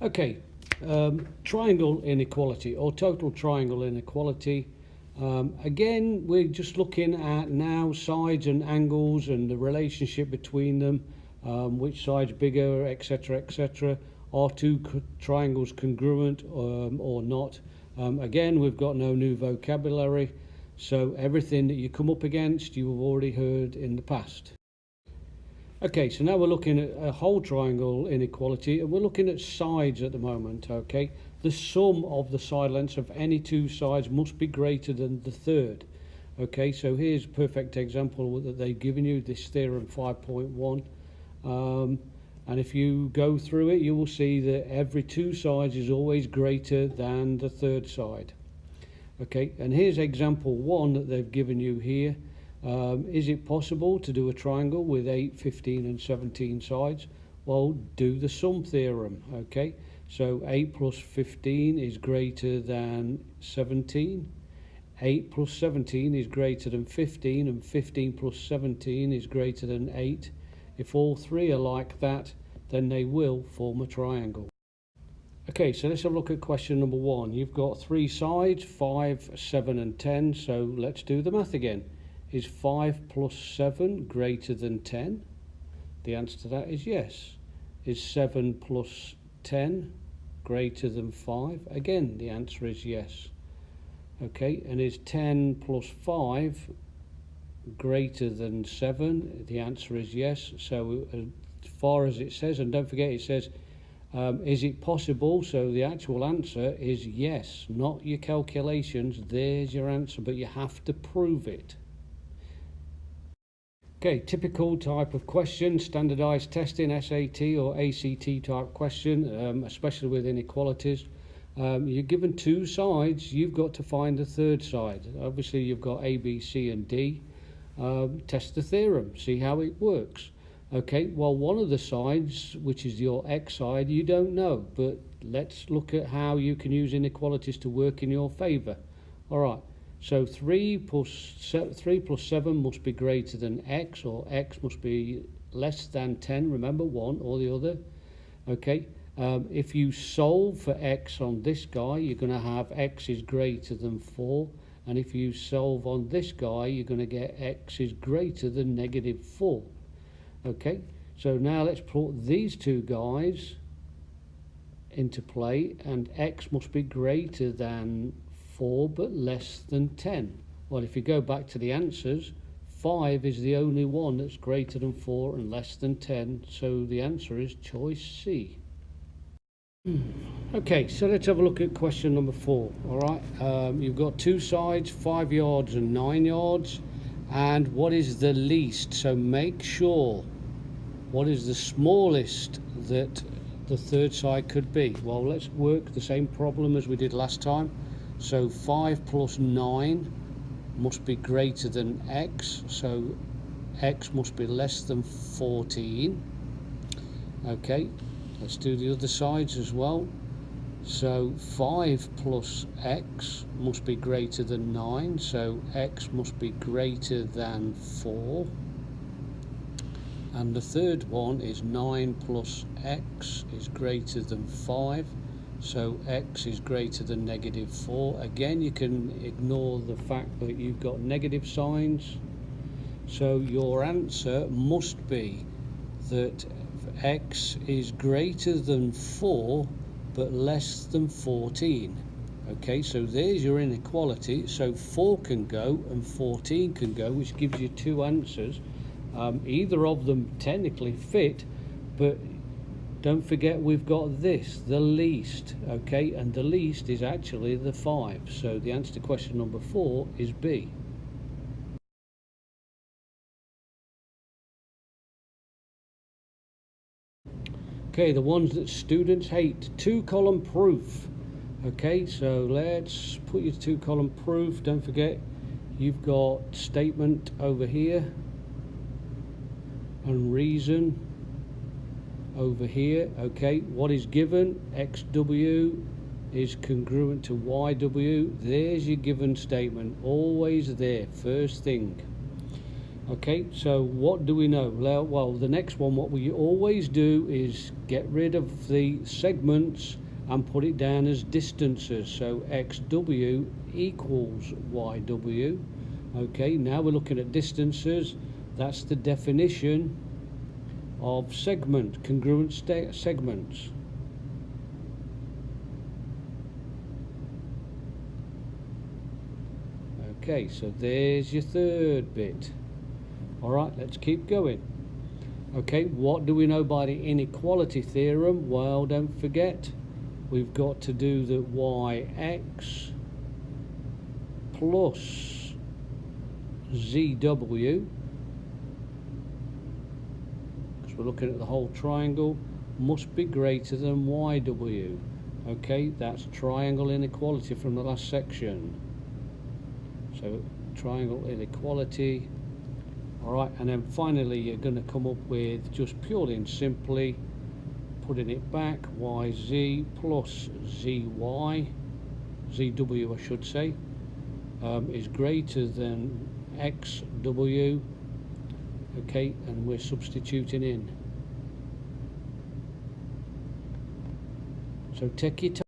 Okay, triangle inequality or total triangle inequality. Again, we're just looking at now sides and angles and the relationship between them, which side's bigger, etc., etc. Are two triangles congruent or not? Again, we've got no new vocabulary, so everything that you come up against you have already heard in the past. Okay, so now we're looking at a whole triangle inequality, and we're looking at sides at the moment. Okay, the sum of the side lengths of any two sides must be greater than the third. Okay, so here's a perfect example that they've given you, this theorem 5.1. And if you go through it, you will see that every two sides is always greater than the third side. Okay, and here's example 1 that they've given you here. Is it possible to do a triangle with 8, 15 and 17 sides? Well, do the sum theorem. Okay, so 8 plus 15 is greater than 17. 8 plus 17 is greater than 15, and 15 plus 17 is greater than 8. If all three are like that, then they will form a triangle. Okay, so let's have a look at question number 1. You've got three sides, 5, 7 and 10, so let's do the math again. Is 5 plus 7 greater than 10? The answer to that is yes. Is 7 plus 10 greater than 5? Again, the answer is yes. Okay, and is 10 plus 5 greater than 7? The answer is yes. So as far as it says, and don't forget it says, is it possible? So the actual answer is yes, not your calculations. There's your answer, but you have to prove it. Okay, typical type of question, standardized testing, SAT or ACT type question, especially with inequalities. You're given two sides, you've got to find the third side. Obviously you've got A, B, C and D. Test the theorem, see how it works. Okay, well, one of the sides, which is your X side, you don't know, but let's look at how you can use inequalities to work in your favor. All right. So 3 plus 7 must be greater than x, or x must be less than 10. Remember, one or the other. Okay. If you solve for x on this guy, you're going to have x is greater than 4. And if you solve on this guy, you're going to get x is greater than negative 4. Okay. So now let's put these two guys into play, and x must be greater than 4 but less than 10. Well, if you go back to the answers, 5 is the only one that's greater than 4 and less than 10, so the answer is choice C. Okay, so let's have a look at question number 4. All right, you've got two sides, 5 yards and 9 yards, and what is the least? So make sure what is the smallest that the third side could be. Well, let's work the same problem as we did last time. So 5 plus 9 must be greater than x, so x must be less than 14. Okay, let's do the other sides as well. So 5 plus x must be greater than 9, so x must be greater than 4. And the third one is 9 plus x is greater than 5. So x is greater than negative 4. Again, you can ignore the fact that you've got negative signs. So your answer must be that x is greater than 4 but less than 14. Okay, so there's your inequality. So 4 can go and 14 can go, which gives you two answers. Either of them technically fit, but don't forget we've got this, the least, okay, and the least is actually the 5. So the answer to question number 4 is B. Okay, the ones that students hate, 2-column proof. Okay, so let's put your 2-column proof. Don't forget you've got statement over here and reason over here. Okay, what is given? XW is congruent to YW. There's your given statement, always there, first thing. Okay, so what do we know? Well, the next one, what we always do is get rid of the segments and put it down as distances. So xw equals yw. Okay, now we're looking at distances. That's the definition of segment, congruent segments. Okay, so there's your third bit. Alright, let's keep going. Okay, what do we know by the inequality theorem? Well, don't forget, we've got to do the yx plus zw, because we're looking at the whole triangle, must be greater than yw. Okay, that's triangle inequality from the last section. So triangle inequality. Alright, and then finally you're going to come up with, just purely and simply putting it back, yz plus zy, zw I should say, is greater than xw. Okay, and we're substituting in. So take your time.